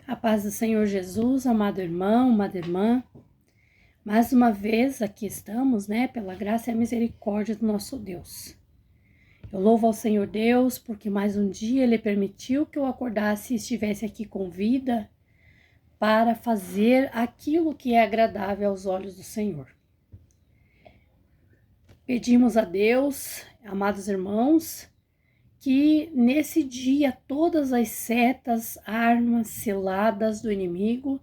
A paz do Senhor Jesus, amado irmão, amada irmã. Mais uma vez aqui estamos, pela graça e a misericórdia do nosso Deus. Eu louvo ao Senhor Deus porque mais um dia Ele permitiu que eu acordasse e estivesse aqui com vida para fazer aquilo que é agradável aos olhos do Senhor. Pedimos a Deus, amados irmãos, que nesse dia todas as setas, armas, ciladas do inimigo,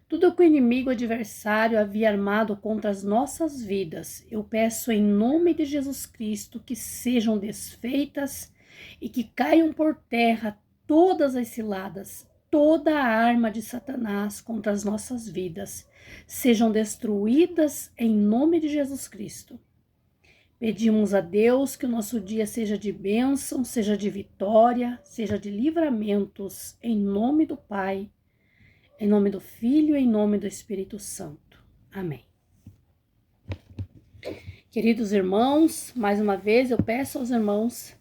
tudo que o inimigo adversário havia armado contra as nossas vidas, eu peço em nome de Jesus Cristo que sejam desfeitas e que caiam por terra todas as ciladas, toda a arma de Satanás contra as nossas vidas, sejam destruídas em nome de Jesus Cristo. Pedimos a Deus que o nosso dia seja de bênção, seja de vitória, seja de livramentos, em nome do Pai, em nome do Filho e em nome do Espírito Santo. Amém. Queridos irmãos, mais uma vez eu peço aos irmãos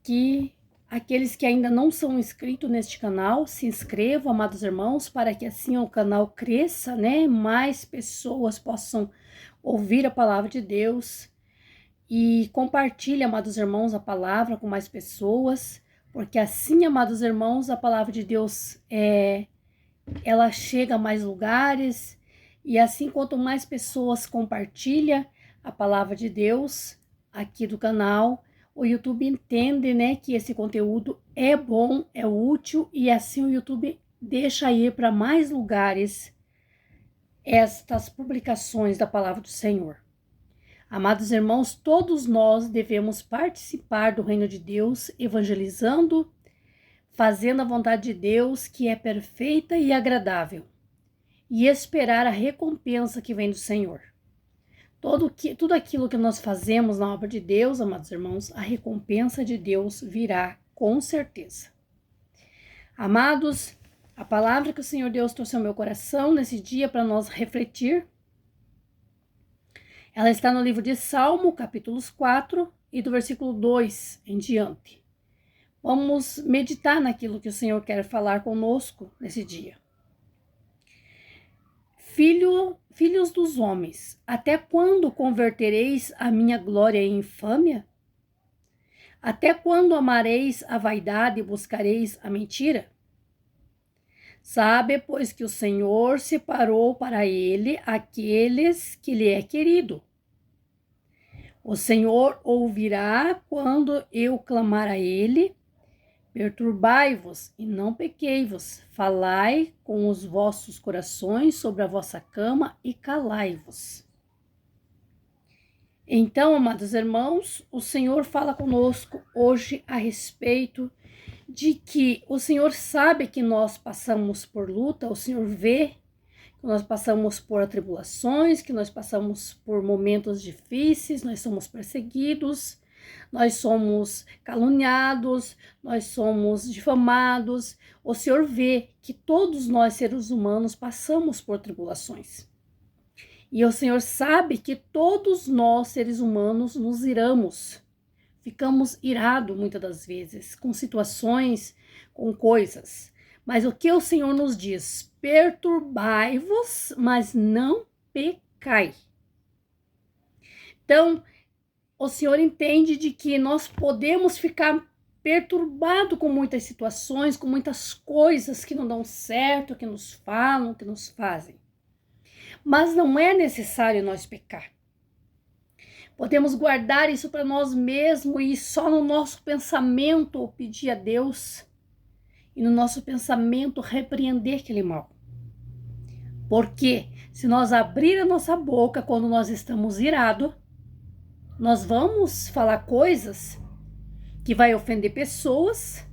que aqueles que ainda não são inscritos neste canal, se inscrevam, amados irmãos, para que assim o canal cresça, mais pessoas possam ouvir a palavra de Deus. E compartilhe, amados irmãos, a palavra com mais pessoas, porque assim, amados irmãos, a palavra de Deus ela chega a mais lugares, e assim quanto mais pessoas compartilham a palavra de Deus aqui do canal, o YouTube entende, que esse conteúdo é bom, é útil, e assim o YouTube deixa ir para mais lugares estas publicações da palavra do Senhor. Amados irmãos, todos nós devemos participar do reino de Deus, evangelizando, fazendo a vontade de Deus, que é perfeita e agradável, e esperar a recompensa que vem do Senhor. Tudo aquilo que nós fazemos na obra de Deus, amados irmãos, a recompensa de Deus virá com certeza. Amados, a palavra que o Senhor Deus trouxe ao meu coração nesse dia para nós refletir, ela está no livro de Salmo, capítulos 4 e do versículo 2 em diante. Vamos meditar naquilo que o Senhor quer falar conosco nesse dia. Filhos dos homens, até quando convertereis a minha glória em infâmia? Até quando amareis a vaidade e buscareis a mentira? Sabe, pois, que o Senhor separou para ele aqueles que lhe é querido. O Senhor ouvirá quando eu clamar a ele. Perturbai-vos e não pequei-vos. Falai com os vossos corações sobre a vossa cama e calai-vos. Então, amados irmãos, o Senhor fala conosco hoje a respeito de que o Senhor sabe que nós passamos por luta, o Senhor vê que nós passamos por atribulações, que nós passamos por momentos difíceis, nós somos perseguidos, nós somos caluniados, nós somos difamados. O Senhor vê que todos nós, seres humanos, passamos por tribulações. E o Senhor sabe que todos nós, seres humanos, nos iramos. Ficamos irados muitas das vezes, com situações, com coisas. Mas o que o Senhor nos diz? Perturbai-vos, mas não pecai. Então, o Senhor entende de que nós podemos ficar perturbados com muitas situações, com muitas coisas que não dão certo, que nos falam, que nos fazem. Mas não é necessário nós pecar. Podemos guardar isso para nós mesmos e só no nosso pensamento pedir a Deus e no nosso pensamento repreender aquele mal. Porque se nós abrir a nossa boca quando nós estamos irados, nós vamos falar coisas que vai ofender pessoas,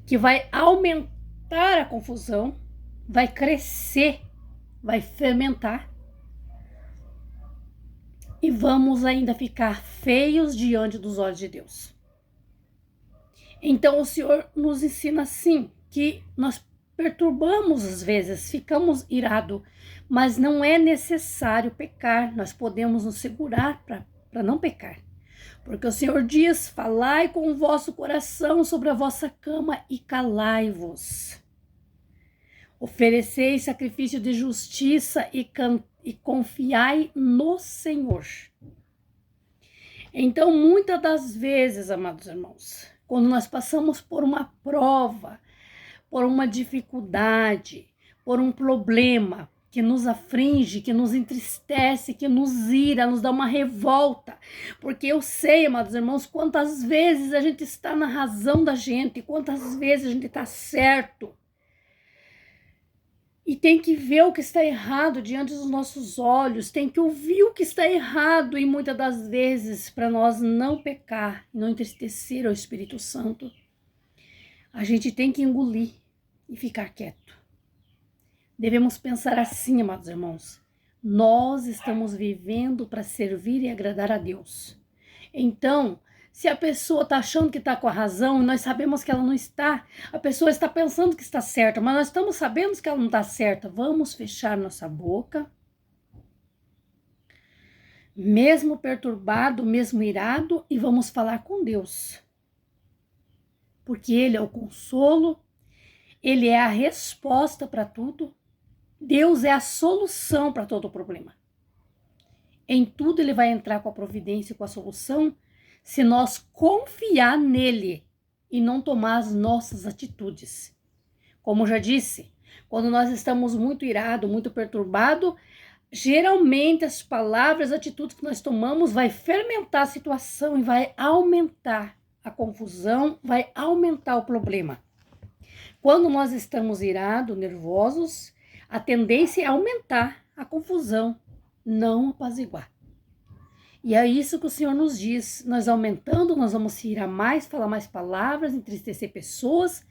que vai aumentar a confusão, vai crescer, vai fermentar. E vamos ainda ficar feios diante dos olhos de Deus. Então o Senhor nos ensina assim, que nós perturbamos às vezes, ficamos irados, mas não é necessário pecar, nós podemos nos segurar para não pecar. Porque o Senhor diz, falai com o vosso coração sobre a vossa cama e calai-vos. Oferecei sacrifício de justiça e confiai no Senhor. Então, muitas das vezes, amados irmãos, quando nós passamos por uma prova, por uma dificuldade, por um problema que nos aflige, que nos entristece, que nos ira, nos dá uma revolta, porque eu sei, amados irmãos, quantas vezes a gente está na razão da gente, quantas vezes a gente está certo, e tem que ver o que está errado diante dos nossos olhos, tem que ouvir o que está errado, e muitas das vezes, para nós não pecar, não entristecer ao Espírito Santo, a gente tem que engolir e ficar quieto. Devemos pensar assim, amados irmãos, nós estamos vivendo para servir e agradar a Deus. Então, se a pessoa está achando que está com a razão, e nós sabemos que ela não está, a pessoa está pensando que está certa, mas nós estamos sabendo que ela não está certa, vamos fechar nossa boca, mesmo perturbado, mesmo irado, e vamos falar com Deus. Porque Ele é o consolo, Ele é a resposta para tudo, Deus é a solução para todo o problema. Em tudo Ele vai entrar com a providência e com a solução, se nós confiar nele e não tomar as nossas atitudes. Como já disse, quando nós estamos muito irados, muito perturbados, geralmente as palavras, as atitudes que nós tomamos vai fermentar a situação e vai aumentar a confusão, vai aumentar o problema. Quando nós estamos irados, nervosos, a tendência é aumentar a confusão, não apaziguar. E é isso que o Senhor nos diz, nós aumentando, nós vamos se irar mais, falar mais palavras, entristecer pessoas,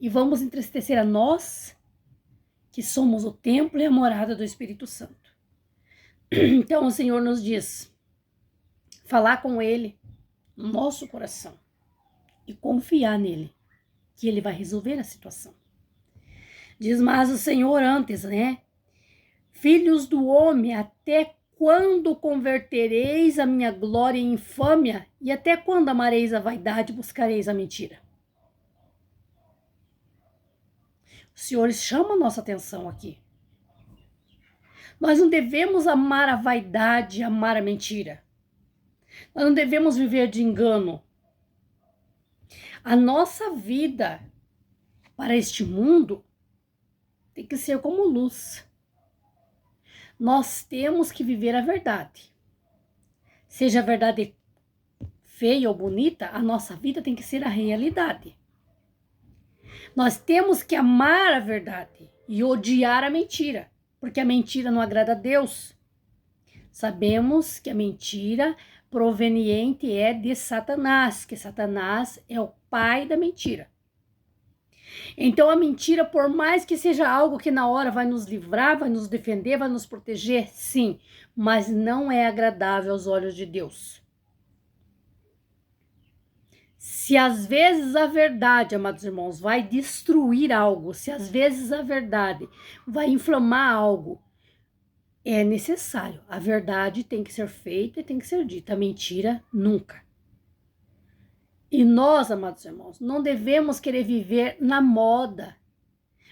e vamos entristecer a nós, que somos o templo e a morada do Espírito Santo. Então o Senhor nos diz, falar com Ele no nosso coração, e confiar nele, que Ele vai resolver a situação. Diz mais o Senhor antes, né? Filhos do homem, até quando convertereis a minha glória em infâmia? E até quando amareis a vaidade e buscareis a mentira? O Senhor chama a nossa atenção aqui. Nós não devemos amar a vaidade, amar a mentira. Nós não devemos viver de engano. A nossa vida para este mundo tem que ser como luz. Nós temos que viver a verdade. Seja a verdade feia ou bonita, a nossa vida tem que ser a realidade. Nós temos que amar a verdade e odiar a mentira, porque a mentira não agrada a Deus. Sabemos que a mentira proveniente é de Satanás, que Satanás é o pai da mentira. Então a mentira, por mais que seja algo que na hora vai nos livrar, vai nos defender, vai nos proteger, sim, mas não é agradável aos olhos de Deus. Se às vezes a verdade, amados irmãos, vai destruir algo, se às vezes a verdade vai inflamar algo, é necessário. A verdade tem que ser feita e tem que ser dita, a mentira nunca. E nós, amados irmãos, não devemos querer viver na moda,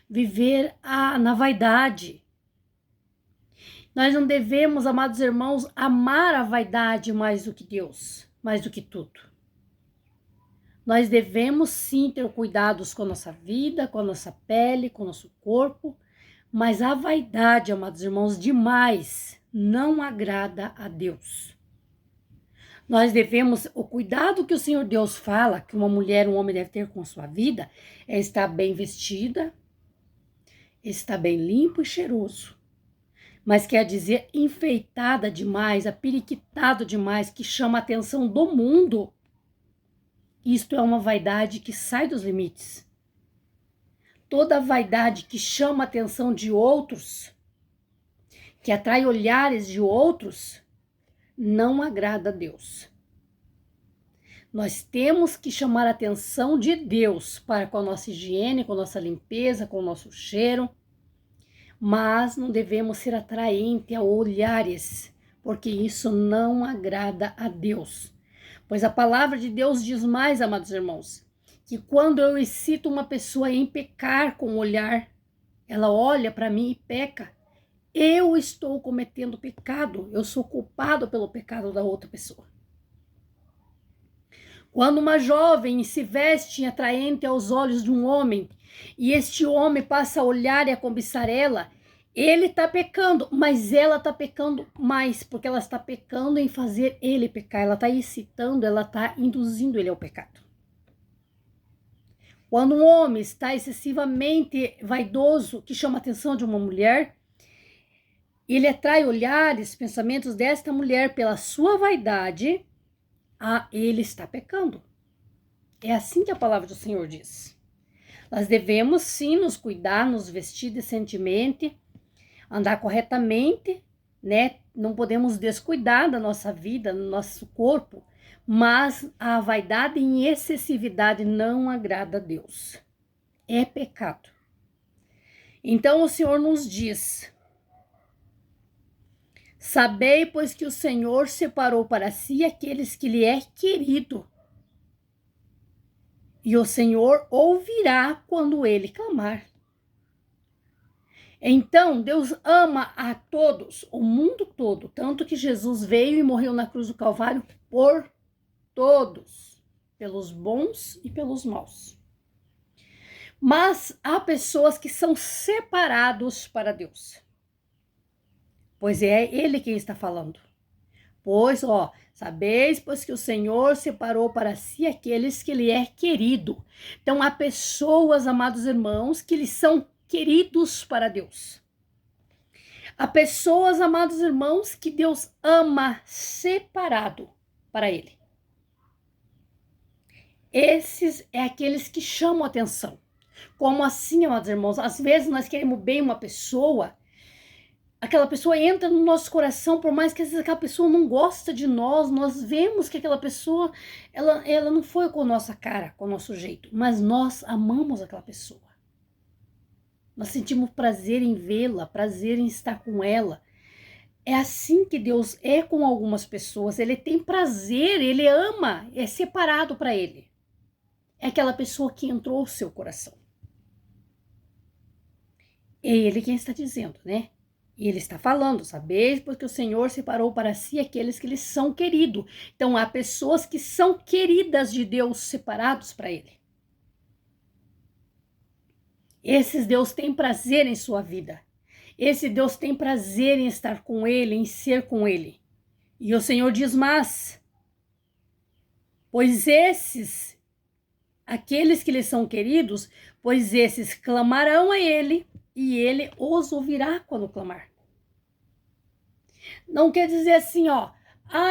viver na vaidade. Nós não devemos, amados irmãos, amar a vaidade mais do que Deus, mais do que tudo. Nós devemos sim ter cuidados com a nossa vida, com a nossa pele, com o nosso corpo, mas a vaidade, amados irmãos, demais não agrada a Deus. Nós devemos, o cuidado que o Senhor Deus fala, que uma mulher, um homem deve ter com a sua vida, é estar bem vestida, estar bem limpo e cheiroso. Mas quer dizer enfeitada demais, aperiquitado demais, que chama a atenção do mundo. Isto é uma vaidade que sai dos limites. Toda vaidade que chama a atenção de outros, que atrai olhares de outros, não agrada a Deus. Nós temos que chamar a atenção de Deus para com a nossa higiene, com a nossa limpeza, com o nosso cheiro, mas não devemos ser atraentes a olhares, porque isso não agrada a Deus. Pois a palavra de Deus diz mais, amados irmãos, que quando eu excito uma pessoa em pecar com o olhar, ela olha para mim e peca, eu estou cometendo pecado, eu sou culpado pelo pecado da outra pessoa. Quando uma jovem se veste atraente aos olhos de um homem, e este homem passa a olhar e a cobiçar ela, ele está pecando, mas ela está pecando mais, porque ela está pecando em fazer ele pecar, ela está incitando, ela está induzindo ele ao pecado. Quando um homem está excessivamente vaidoso, que chama a atenção de uma mulher, ele atrai olhares, pensamentos desta mulher pela sua vaidade, ele está pecando. É assim que a palavra do Senhor diz. Nós devemos sim nos cuidar, nos vestir decentemente, andar corretamente, né? Não podemos descuidar da nossa vida, do nosso corpo, mas a vaidade em excessividade não agrada a Deus. É pecado. Então o Senhor nos diz: sabei, pois, que o Senhor separou para si aqueles que lhe é querido. E o Senhor ouvirá quando ele clamar. Então, Deus ama a todos, o mundo todo, tanto que Jesus veio e morreu na cruz do Calvário por todos, pelos bons e pelos maus. Mas há pessoas que são separados para Deus. Pois é Ele quem está falando. Pois, sabeis, pois que o Senhor separou para si aqueles que lhe é querido. Então, há pessoas, amados irmãos, que lhes são queridos para Deus. Há pessoas, amados irmãos, que Deus ama separado para Ele. Esses é aqueles que chamam atenção. Como assim, amados irmãos? Às vezes nós queremos bem uma pessoa, aquela pessoa entra no nosso coração, por mais que às vezes aquela pessoa não gosta de nós, nós vemos que aquela pessoa, ela não foi com a nossa cara, com o nosso jeito, mas nós amamos aquela pessoa. Nós sentimos prazer em vê-la, prazer em estar com ela. É assim que Deus é com algumas pessoas. Ele tem prazer, ele ama, é separado para ele. É aquela pessoa que entrou no seu coração. É ele quem está dizendo, né? E ele está falando, sabeis, porque o Senhor separou para si aqueles que lhe são queridos. Então, há pessoas que são queridas de Deus, separados para ele. Esses Deus tem prazer em sua vida. Esse Deus tem prazer em estar com ele, em ser com ele. E o Senhor diz, mas, pois esses, aqueles que lhe são queridos, pois esses clamarão a ele, e ele os ouvirá quando clamar. Não quer dizer assim,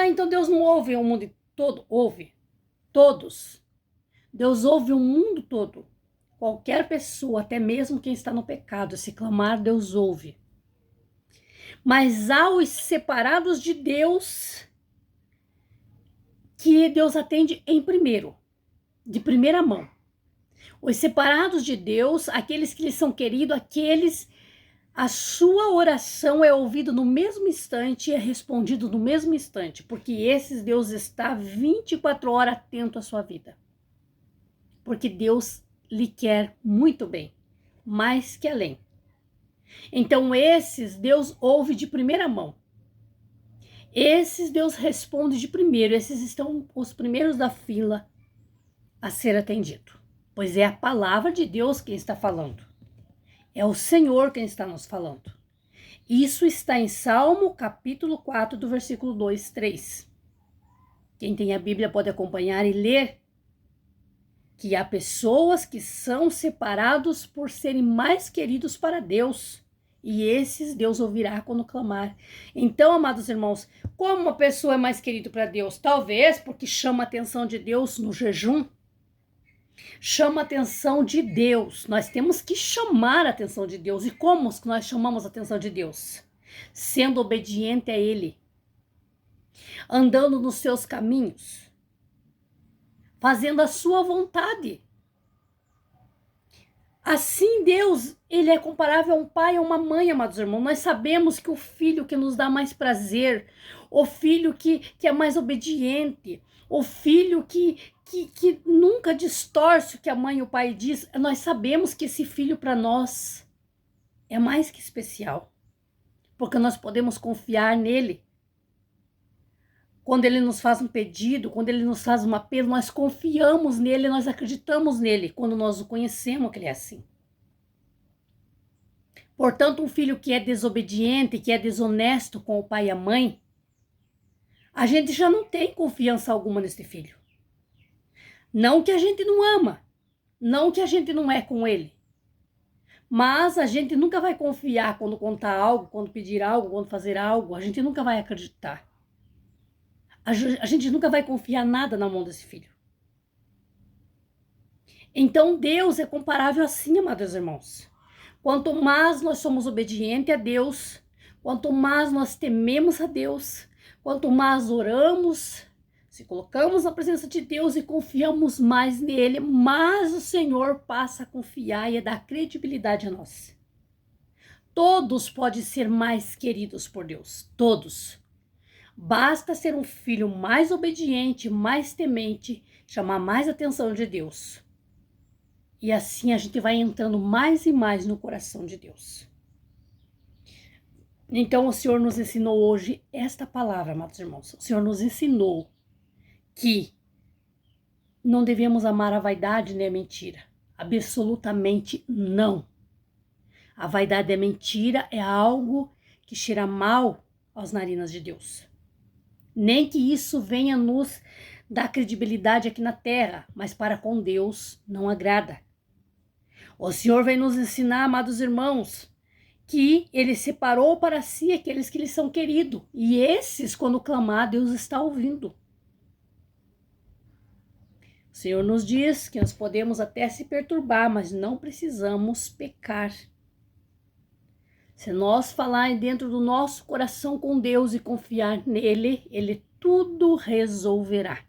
então Deus não ouve o mundo todo? Ouve. Todos. Deus ouve o mundo todo. Qualquer pessoa, até mesmo quem está no pecado, se clamar, Deus ouve. Mas há os separados de Deus, que Deus atende em primeiro, de primeira mão. Os separados de Deus, aqueles que lhe são queridos, aqueles, a sua oração é ouvida no mesmo instante e é respondido no mesmo instante, porque esses Deus está 24 horas atento à sua vida. Porque Deus lhe quer muito bem, mais que além. Então esses Deus ouve de primeira mão. Esses Deus responde de primeiro, esses estão os primeiros da fila a ser atendido. Pois é a palavra de Deus quem está falando. É o Senhor quem está nos falando. Isso está em Salmo capítulo 4, do versículo 2, 3. Quem tem a Bíblia pode acompanhar e ler que há pessoas que são separados por serem mais queridos para Deus. E esses Deus ouvirá quando clamar. Então, amados irmãos, como uma pessoa é mais querida para Deus? Talvez porque chama a atenção de Deus no jejum. Chama a atenção de Deus. Nós temos que chamar a atenção de Deus. E como nós chamamos a atenção de Deus? Sendo obediente a Ele. Andando nos seus caminhos. Fazendo a sua vontade. Assim Deus, ele é comparável a um pai e a uma mãe, amados irmãos. Nós sabemos que o filho que nos dá mais prazer, o filho que é mais obediente, o filho que nunca distorce o que a mãe e o pai diz, nós sabemos que esse filho para nós é mais que especial, porque nós podemos confiar nele. Quando ele nos faz um pedido, quando ele nos faz um apelo, nós confiamos nele, nós acreditamos nele, quando nós o conhecemos que ele é assim. Portanto, um filho que é desobediente, que é desonesto com o pai e a mãe, a gente já não tem confiança alguma nesse filho. Não que a gente não ama, não que a gente não é com ele, mas a gente nunca vai confiar quando contar algo, quando pedir algo, quando fazer algo, a gente nunca vai acreditar. A gente nunca vai confiar nada na mão desse filho. Então Deus é comparável assim, amados irmãos. Quanto mais nós somos obedientes a Deus, quanto mais nós tememos a Deus, quanto mais oramos, se colocamos na presença de Deus e confiamos mais nele, mais o Senhor passa a confiar e a dar credibilidade a nós. Todos podem ser mais queridos por Deus, todos. Basta ser um filho mais obediente, mais temente, chamar mais atenção de Deus. E assim a gente vai entrando mais e mais no coração de Deus. Então o Senhor nos ensinou hoje esta palavra, amados irmãos. O Senhor nos ensinou que não devemos amar a vaidade nem a mentira. Absolutamente não. A vaidade e a mentira é algo que cheira mal aos narinas de Deus. Nem que isso venha nos dar credibilidade aqui na terra, mas para com Deus não agrada. O Senhor vem nos ensinar, amados irmãos, que ele separou para si aqueles que lhe são queridos. E esses, quando clamar, Deus está ouvindo. O Senhor nos diz que nós podemos até se perturbar, mas não precisamos pecar. Se nós falar dentro do nosso coração com Deus e confiar nele, ele tudo resolverá.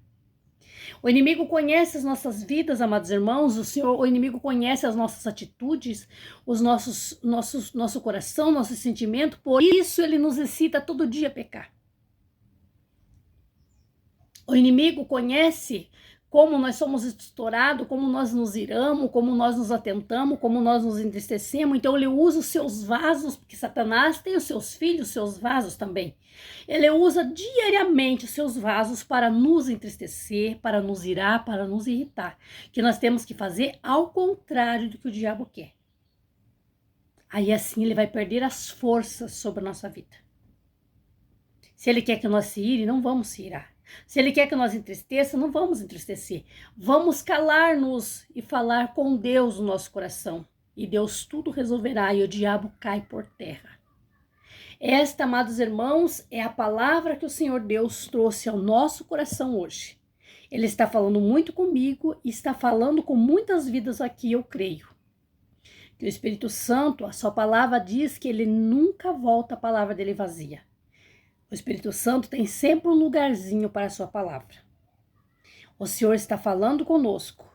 O inimigo conhece as nossas vidas, amados irmãos, o inimigo conhece as nossas atitudes, nosso coração, nosso sentimento, por isso ele nos incita todo dia a pecar. O inimigo conhece como nós somos estourados, como nós nos iramos, como nós nos atentamos, como nós nos entristecemos. Então ele usa os seus vasos, porque Satanás tem os seus filhos, os seus vasos também. Ele usa diariamente os seus vasos para nos entristecer, para nos irar, para nos irritar. Que nós temos que fazer ao contrário do que o diabo quer. Aí assim ele vai perder as forças sobre a nossa vida. Se ele quer que nós se ire, não vamos se irar. Se ele quer que nós entristeça, não vamos entristecer. Vamos calar-nos e falar com Deus no nosso coração. E Deus tudo resolverá e o diabo cai por terra. Esta, amados irmãos, é a palavra que o Senhor Deus trouxe ao nosso coração hoje. Ele está falando muito comigo e está falando com muitas vidas aqui, eu creio. Que o Espírito Santo, a sua palavra diz que ele nunca volta a palavra dele vazia. O Espírito Santo tem sempre um lugarzinho para a sua palavra. O Senhor está falando conosco.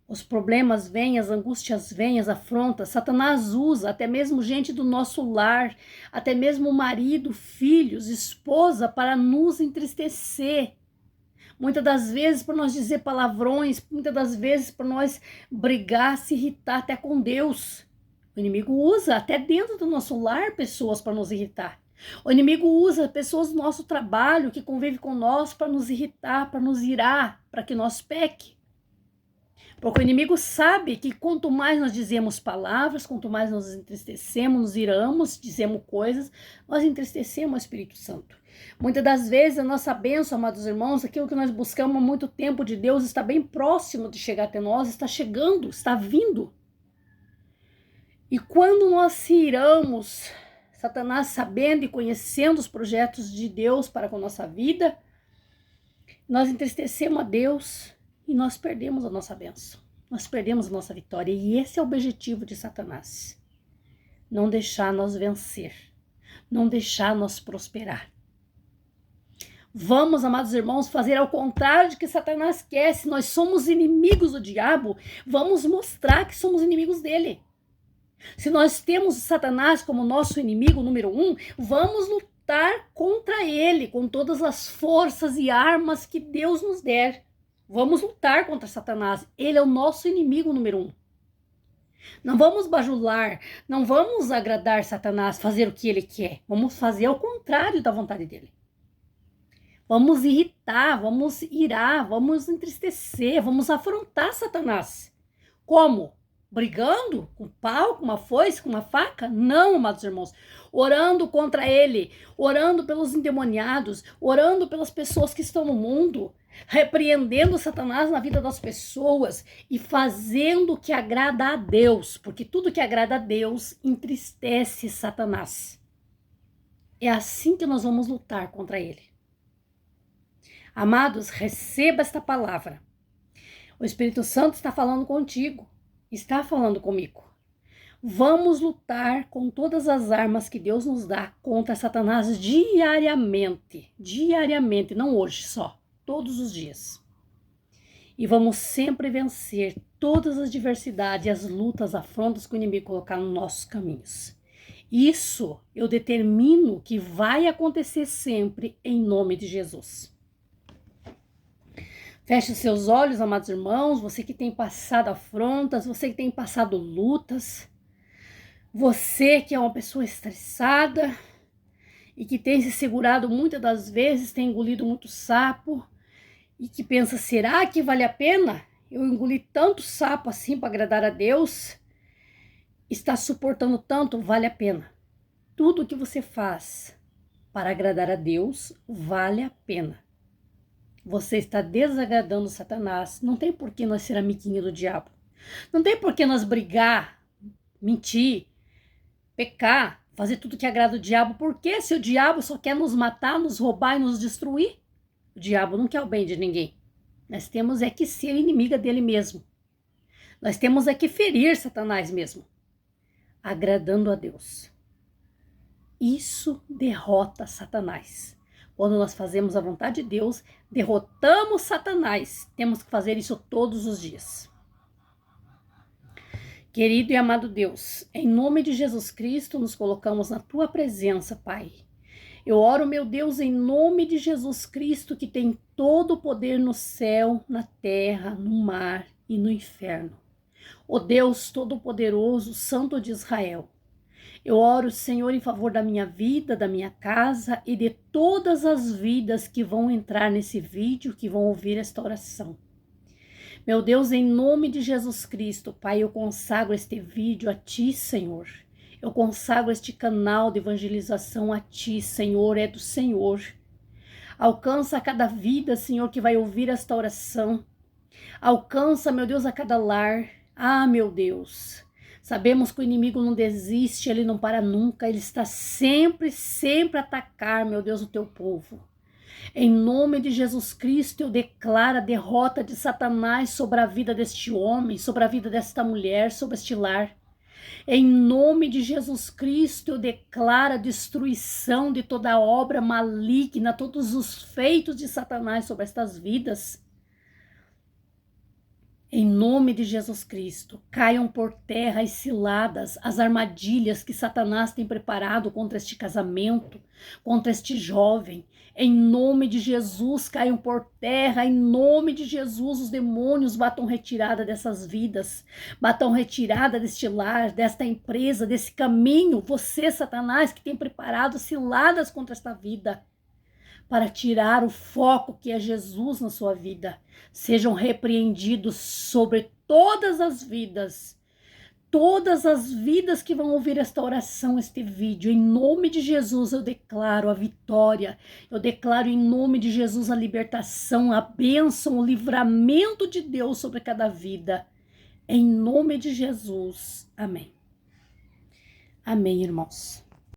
Os problemas vêm, as angústias vêm, as afrontas. Satanás usa até mesmo gente do nosso lar, até mesmo marido, filhos, esposa, para nos entristecer. Muitas das vezes para nós dizer palavrões, muitas das vezes para nós brigar, se irritar até com Deus. O inimigo usa até dentro do nosso lar pessoas para nos irritar. O inimigo usa pessoas do nosso trabalho que convivem com nós para nos irritar, para nos irar, para que nós peque. Porque o inimigo sabe que quanto mais nós dizemos palavras, quanto mais nós entristecemos, nos iramos, dizemos coisas, nós entristecemos o Espírito Santo. Muitas das vezes a nossa bênção, amados irmãos, aquilo que nós buscamos há muito tempo de Deus está bem próximo de chegar até nós, está chegando, está vindo. E quando nós se iramos, Satanás, sabendo e conhecendo os projetos de Deus para com a nossa vida, nós entristecemos a Deus e nós perdemos a nossa bênção. Nós perdemos a nossa vitória. E esse é o objetivo de Satanás. Não deixar nós vencer. Não deixar nós prosperar. Vamos, amados irmãos, fazer ao contrário de que Satanás quer. Se nós somos inimigos do diabo, vamos mostrar que somos inimigos dele. Se nós temos Satanás como nosso inimigo número 1, vamos lutar contra ele com todas as forças e armas que Deus nos der. Vamos lutar contra Satanás. Ele é o nosso inimigo número 1. Não vamos bajular, não vamos agradar Satanás, fazer o que ele quer. Vamos fazer ao contrário da vontade dele. Vamos irritar, vamos irar, vamos entristecer, vamos afrontar Satanás. Como? Brigando? Com pau, com uma foice, com uma faca? Não, amados irmãos. Orando contra ele, orando pelos endemoniados, orando pelas pessoas que estão no mundo, repreendendo Satanás na vida das pessoas e fazendo o que agrada a Deus, porque tudo que agrada a Deus entristece Satanás. É assim que nós vamos lutar contra ele. Amados, receba esta palavra. O Espírito Santo está falando contigo, está falando comigo. Vamos lutar com todas as armas que Deus nos dá contra Satanás diariamente, não hoje só, todos os dias. E vamos sempre vencer todas as adversidades, as lutas, afrontas que o inimigo colocar nos nossos caminhos. Isso eu determino que vai acontecer sempre em nome de Jesus. Feche os seus olhos, amados irmãos, você que tem passado afrontas, você que tem passado lutas, você que é uma pessoa estressada e que tem se segurado muitas das vezes, tem engolido muito sapo e que pensa, será que vale a pena eu engolir tanto sapo assim para agradar a Deus? Está suportando tanto? Vale a pena. Tudo que você faz para agradar a Deus vale a pena. Você está desagradando Satanás. Não tem por que nós ser amiguinho do diabo. Não tem por que nós brigar, mentir, pecar, fazer tudo que agrada o diabo. Porque se o diabo só quer nos matar, nos roubar e nos destruir, o diabo não quer o bem de ninguém. Nós temos é que ser inimiga dele mesmo. Nós temos é que ferir Satanás mesmo, agradando a Deus. Isso derrota Satanás. Quando nós fazemos a vontade de Deus, derrotamos Satanás. Temos que fazer isso todos os dias. Querido e amado Deus, em nome de Jesus Cristo, nos colocamos na tua presença, Pai. Eu oro, meu Deus, em nome de Jesus Cristo, que tem todo o poder no céu, na terra, no mar e no inferno. Ó Deus Todo-Poderoso, Santo de Israel. Eu oro, Senhor, em favor da minha vida, da minha casa e de todas as vidas que vão entrar nesse vídeo, que vão ouvir esta oração. Meu Deus, em nome de Jesus Cristo, Pai, eu consagro este vídeo a Ti, Senhor. Eu consagro este canal de evangelização a Ti, Senhor, é do Senhor. Alcança a cada vida, Senhor, que vai ouvir esta oração. Alcança, meu Deus, a cada lar. Ah, meu Deus. Sabemos que o inimigo não desiste, ele não para nunca, ele está sempre a atacar, meu Deus, o teu povo. Em nome de Jesus Cristo, eu declaro a derrota de Satanás sobre a vida deste homem, sobre a vida desta mulher, sobre este lar. Em nome de Jesus Cristo, eu declaro a destruição de toda obra maligna, todos os feitos de Satanás sobre estas vidas. Em nome de Jesus Cristo, caiam por terra as ciladas, as armadilhas que Satanás tem preparado contra este casamento, contra este jovem. Em nome de Jesus, caiam por terra. Em nome de Jesus, os demônios batam retirada dessas vidas, batam retirada deste lar, desta empresa, desse caminho. Você, Satanás, que tem preparado ciladas contra esta vida, para tirar o foco que é Jesus na sua vida. Sejam repreendidos sobre todas as vidas que vão ouvir esta oração, este vídeo. Em nome de Jesus eu declaro a vitória, eu declaro em nome de Jesus a libertação, a bênção, o livramento de Deus sobre cada vida. Em nome de Jesus, amém. Amém, irmãos.